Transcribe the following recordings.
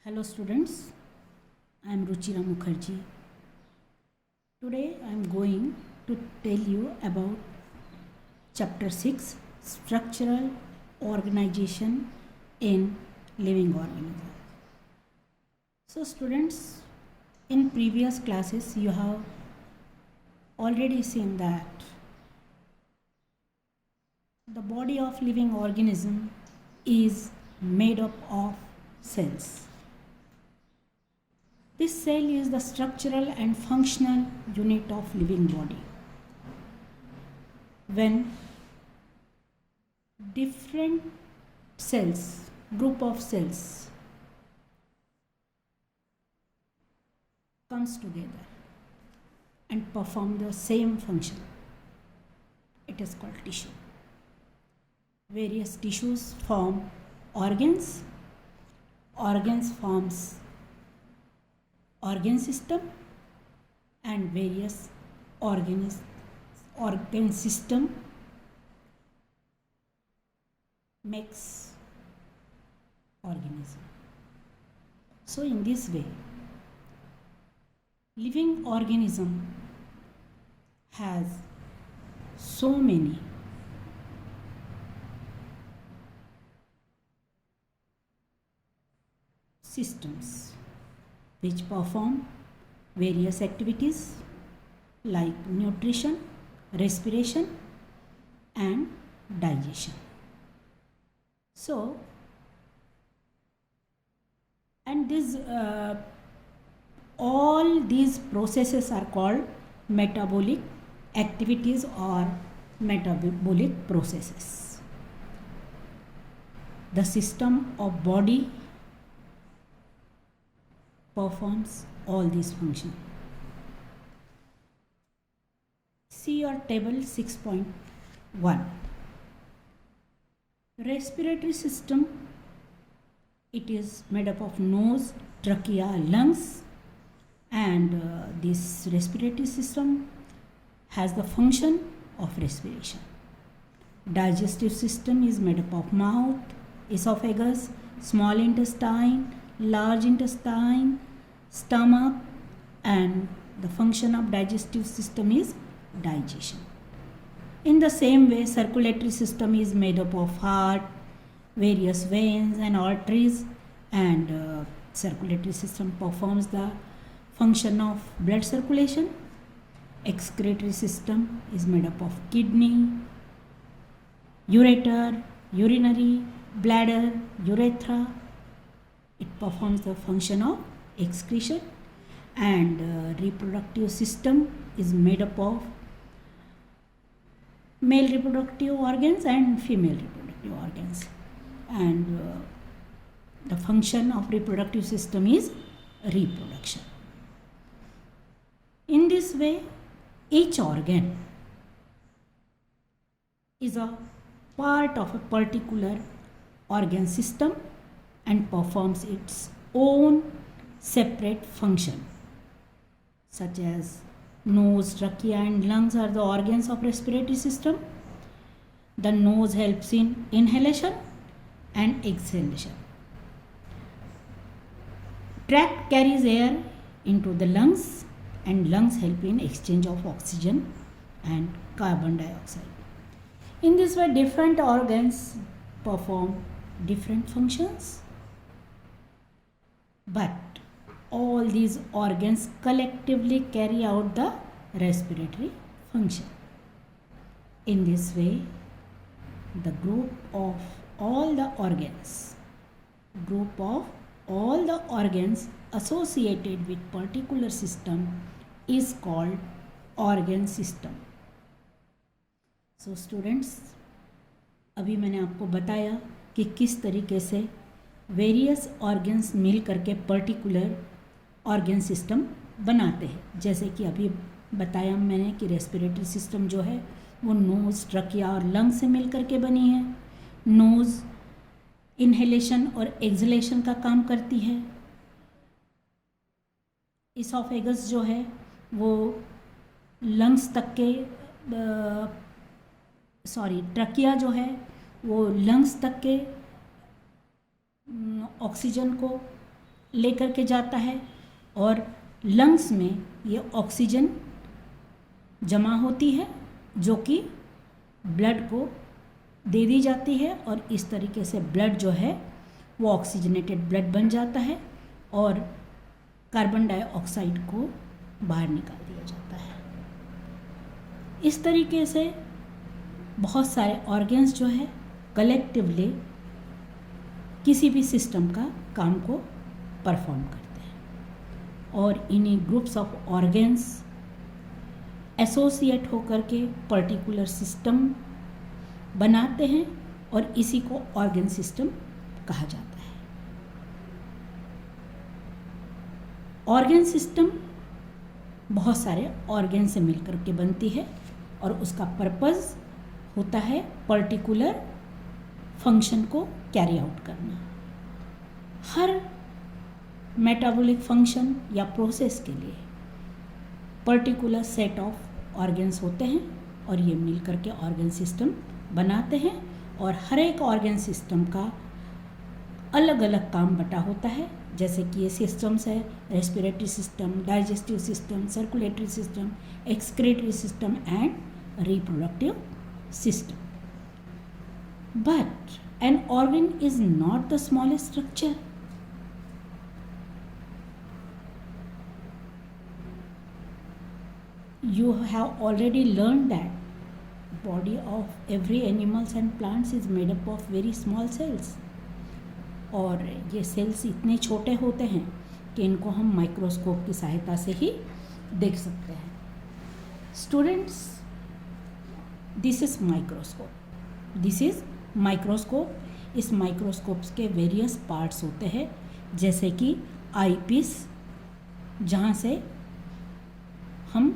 Hello students, I am Ruchira Mukherjee. Today I am going to tell you about chapter 6 Structural Organization in Living Organisms. So students, in previous classes you have already seen that the body of living organism is made up of cells. This cell is the structural and functional unit of living body. When different cells, group of cells comes together and perform the same function, it is called tissue. Various tissues form organs, organs forms organ system, and various organ system makes organism. So in this way, living organism has so many systems which perform various activities like nutrition, respiration, and digestion. So, and this all these processes are called metabolic activities or metabolic processes. The system of body performs all these functions. See your table 6.1. Respiratory system, it is made up of nose, trachea, lungs, and this respiratory system has the function of respiration. Digestive system is made up of mouth, esophagus, small intestine, large intestine, stomach, and the function of digestive system is digestion. In the same way, circulatory system is made up of heart, various veins and arteries, and circulatory system performs the function of blood circulation. Excretory system is made up of kidney, ureter, urinary, bladder, urethra. It performs the function of excretion, and reproductive system is made up of male reproductive organs and female reproductive organs, and the function of reproductive system is reproduction. In this way, each organ is a part of a particular organ system and performs its own separate function, such as nose, trachea, and lungs are the organs of respiratory system. The nose helps in inhalation and exhalation. Tract carries air into the lungs, and lungs help in exchange of oxygen and carbon dioxide. In this way, different organs perform different functions, but all these organs collectively carry out the respiratory function. In this way, the group of all the organs associated with particular system is called organ system. So students, अभी मैंने आपको बताया कि किस तरीके से various organs मिल करके particular organ system बनाते हैं. जैसे कि अभी बताया मैंने कि रेस्पिरेटरी सिस्टम जो है वो नोज़, ट्रकिया और लंग से मिल करके बनी है. नोज़ इनहेलेशन और एक्सलेशन का काम करती है. इसोफेगस जो है वो लंग्स तक के ट्रकिया जो है वो लंग्स तक के ऑक्सीजन को लेकर के जाता है और लंग्स में ये ऑक्सीजन जमा होती है जो कि ब्लड को दे दी जाती है और इस तरीके से ब्लड जो है वो ऑक्सीजनेटेड ब्लड बन जाता है और कार्बन डाइऑक्साइड को बाहर निकाल दिया जाता है। इस तरीके से बहुत सारे ऑर्गन्स जो है कलेक्टिवली किसी भी सिस्टम का काम को परफॉर्म करते हैं और इन्हीं ग्रुप्स ऑफ ऑर्गन्स एसोसिएट होकर के पर्टिकुलर सिस्टम बनाते हैं और इसी को ऑर्गन सिस्टम कहा जाता है। ऑर्गन सिस्टम बहुत सारे ऑर्गन से मिलकर के बनती है और उसका पर्पस होता है पर्टिकुलर फंक्शन को कैरी आउट करना। हर मेटाबॉलिक फंक्शन या प्रोसेस के लिए पर्टिकुलर सेट ऑफ ऑर्गन्स होते हैं और ये मिलकर के ऑर्गन सिस्टम बनाते हैं और हर एक ऑर्गन सिस्टम का अलग अलग काम बटा होता है। जैसे कि ये सिस्टम्स है respiratory system, digestive system, circulatory system, excretory system and reproductive system. But an organ is not the smallest structure. You have already learned that body of every animals and plants is made up of very small cells. और ये sales इतने छोटे होते हैं कि इनको हम microscope की सहायता से ही देख सकते हैं। Students, this is microscope. This is microscope. इस माइक्रोस्कोप्स के वेरियस पार्ट्स होते हैं जैसे कि आई पीस, जहाँ से हम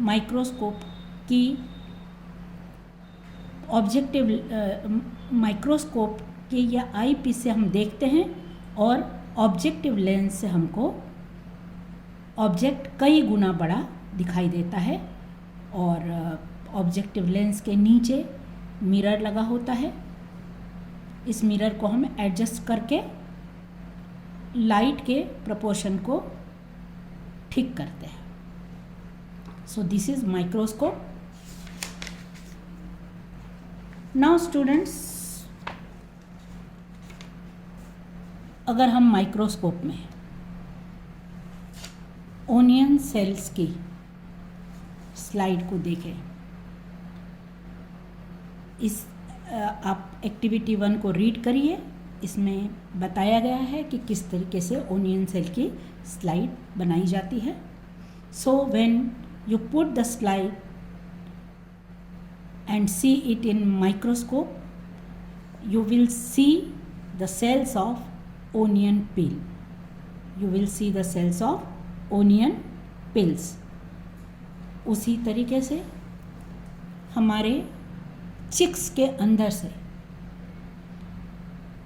माइक्रोस्कोप की ऑब्जेक्टिव माइक्रोस्कोप के या आई पीस से हम देखते हैं और ऑब्जेक्टिव लेंस से हमको ऑब्जेक्ट कई गुना बड़ा दिखाई देता है और ऑब्जेक्टिव लेंस के नीचे मिरर लगा होता है। इस मिरर को हम एडजस्ट करके लाइट के प्रोपोर्शन को ठीक करते हैं। So this is microscope. Now students, अगर हम माइक्रोस्कोप में ओनियन सेल्स की स्लाइड को देखें, इस आप एक्टिविटी 1 को रीड करिए। इसमें बताया गया है कि किस तरीके से ओनियन सेल की स्लाइड बनाई जाती है। So when you put the slide and see it in microscope, you will see the cells of onion peel. You will see the cells of onion peels. उसी तरीके से हमारे चिक्स के अंदर से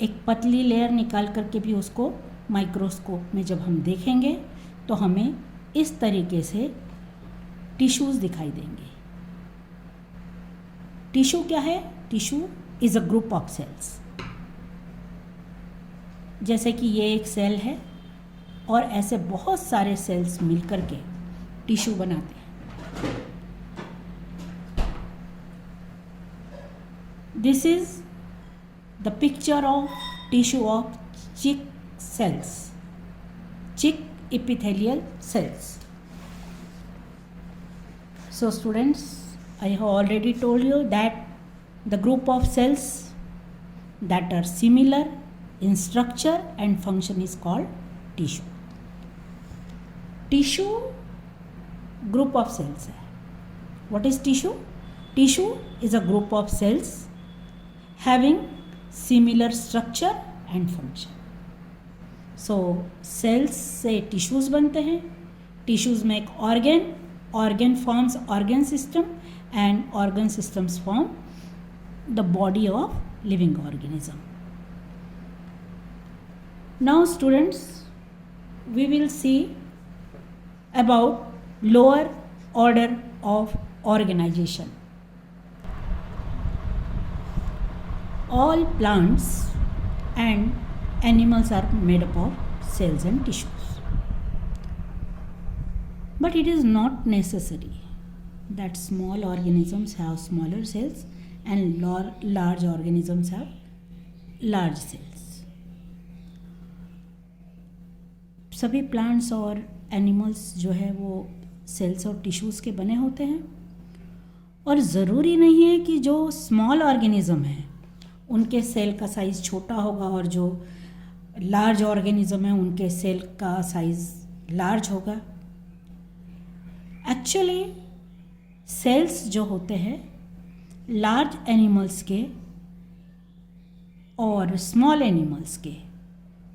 एक पतली लेयर निकाल करके भी उसको माइक्रोस्कोप में जब हम देखेंगे तो हमें इस तरीके से टिश्यूज़ दिखाई देंगे। टिश्यू क्या है? Tissue is a group of cells. जैसे कि ये एक सेल है और ऐसे बहुत सारे सेल्स मिलकर के टिश्यू बनाते हैं। This is the picture of tissue of चिक सेल्स, चिक epithelial cells. So students, I have already told you that the group of cells that are similar in structure and function is called tissue. Tissue group of cells है। What is tissue? Tissue is a group of cells having similar structure and function. So cells से tissues बनते हैं। Tissues में एक organ forms organ system and organ systems form the body of living organism. Now students, we will see about lower order of organization. All plants and animals are made up of cells and tissues. But it is not necessary that small organisms have smaller cells and large organisms have large cells. सभी plants और animals जो है वो sales और tissues के बने होते हैं, और ज़रूरी नहीं है कि जो स्मॉल ऑर्गेनिज्म है उनके सेल का साइज़ छोटा होगा और जो लार्ज ऑर्गेनिज्म है उनके सेल का साइज़ लार्ज होगा. एक्चुअली सेल्स जो होते हैं लार्ज एनिमल्स के और स्मॉल एनिमल्स के,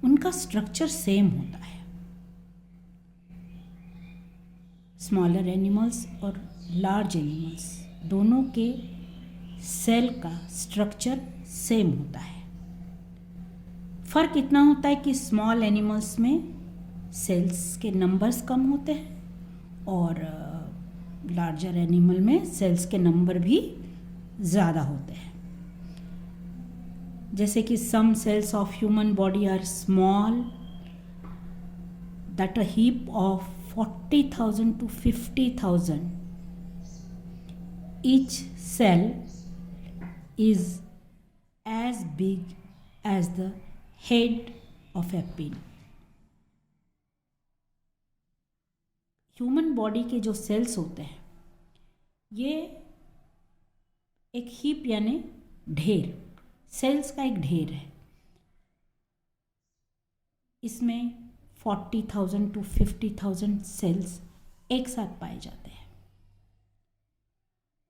उनका स्ट्रक्चर सेम होता है. स्मॉलर एनिमल्स और लार्ज एनिमल्स दोनों के सेल का स्ट्रक्चर सेम होता है. फ़र्क इतना होता है कि स्मॉल एनिमल्स में सेल्स के नंबर्स कम होते हैं और लार्जर एनिमल में सेल्स के नंबर भी ज़्यादा होते हैं. जैसे कि some cells of human body are small, that a heap of 40,000 to 50,000. Each cell is as big as the head of a pin. Human body के जो सेल्स होते हैं ये एक हीप यानी ढेर, सेल्स का एक ढेर है. इसमें 40,000 to 50,000 सेल्स एक साथ पाए जाते हैं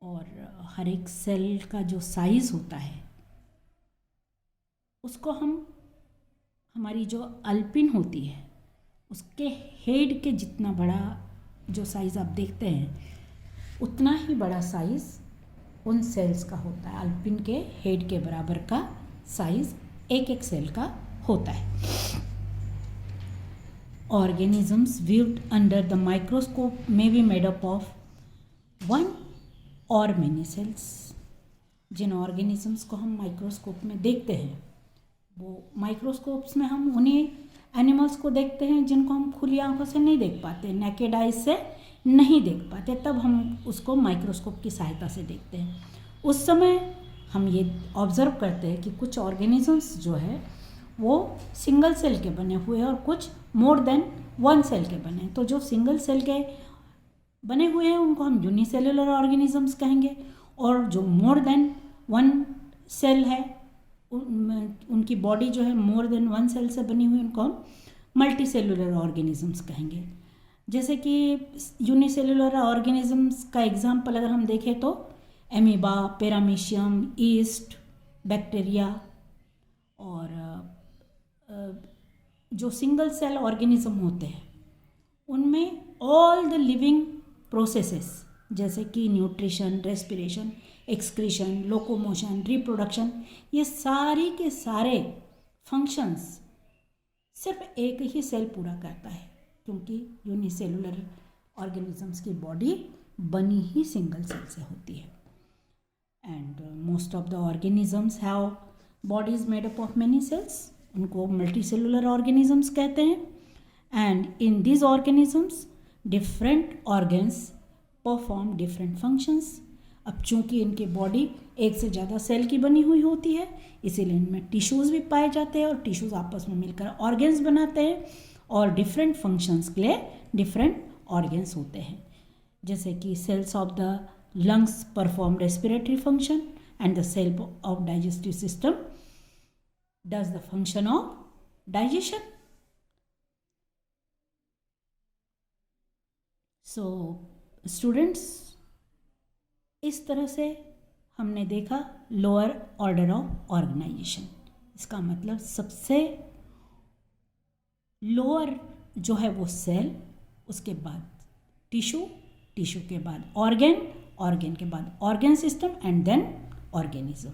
और हर एक सेल का जो साइज़ होता है उसको हमारी जो अल्पिन होती है उसके हेड के जितना बड़ा जो साइज़ आप देखते हैं उतना ही बड़ा साइज़ उन सेल्स का होता है. अल्पिन के हेड के बराबर का साइज़ एक एक सेल का होता है. Organisms viewed under the microscope may be made up of one or many cells. जिन ऑर्गेनिजम्स को हम माइक्रोस्कोप में देखते हैं वो माइक्रोस्कोप्स में हम उन्हीं एनिमल्स को देखते हैं जिनको हम खुली आंखों से नहीं देख पाते, नेकेड आइज से नहीं देख पाते, तब हम उसको माइक्रोस्कोप की सहायता से देखते हैं. उस समय हम ये ऑब्ज़र्व करते हैं कि कुछ ऑर्गेनिजम्स जो है वो सिंगल सेल के बने हुए हैं और कुछ मोर देन वन सेल के बने. तो जो सिंगल सेल के बने हुए हैं उनको हम यूनिसेलुलर ऑर्गेनिजम्स कहेंगे, और जो मोर देन वन सेल है उनकी बॉडी जो है मोर देन वन सेल से बनी हुई उनको हम मल्टी सेलुलर ऑर्गेनिजम्स कहेंगे. जैसे कि यूनिसेलुलर ऑर्गेनिजम्स का एग्जाम्पल अगर हम देखें तो एमीबा, पैरामीशियम, ईस्ट, बैक्टीरिया, और जो सिंगल सेल ऑर्गेनिज्म होते हैं उनमें ऑल द लिविंग प्रोसेसेस जैसे कि nutrition, respiration, excretion, locomotion, reproduction, ये सारी के सारे फंक्शंस सिर्फ एक ही सेल पूरा करता है, क्योंकि यूनिसेलुलर ऑर्गेनिजम्स की बॉडी बनी ही सिंगल सेल से होती है. And most of the organisms have bodies made up of many cells, उनको मल्टी सेलुलर ऑर्गेनिजम्स कहते हैं. And in this organisms different organs perform different functions. अब चूँकि इनकी बॉडी एक से ज़्यादा सेल की बनी हुई होती है इसीलिए इनमें टिश्यूज़ भी पाए जाते हैं और टिश्यूज़ आपस में मिलकर ऑर्गन्स बनाते हैं और डिफरेंट फंक्शंस के लिए डिफरेंट ऑर्गन्स होते हैं. जैसे कि cells of the lungs perform respiratory function and the cell of digestive system does the function of digestion. So students, इस तरह से हमने देखा लोअर ऑर्डर ऑफ ऑर्गेनाइजेशन. इसका मतलब सबसे लोअर जो है वो सेल, उसके बाद टिश्यू, टिश्यू के बाद ऑर्गन, ऑर्गन के बाद organ system and then organism.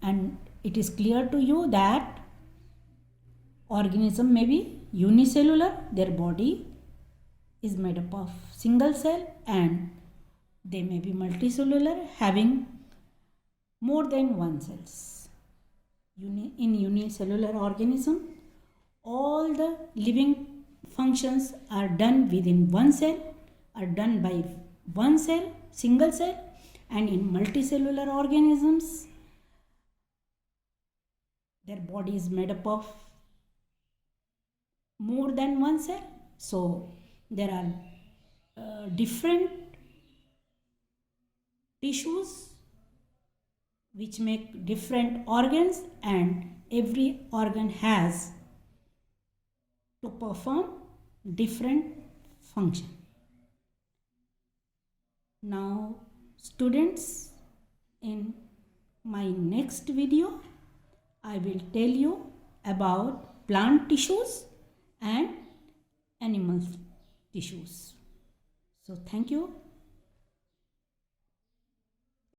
And it is clear to you that organism may be unicellular, their body is made up of single cell, and they may be multicellular having more than one cells. In unicellular organism all the living functions are done within one cell, are done by one cell, single cell, and in multicellular organisms, their body is made up of more than one cell. So there are different tissues which make different organs, and every organ has to perform different function. Now students, in my next video I will tell you about plant tissues and animal tissues. So thank you.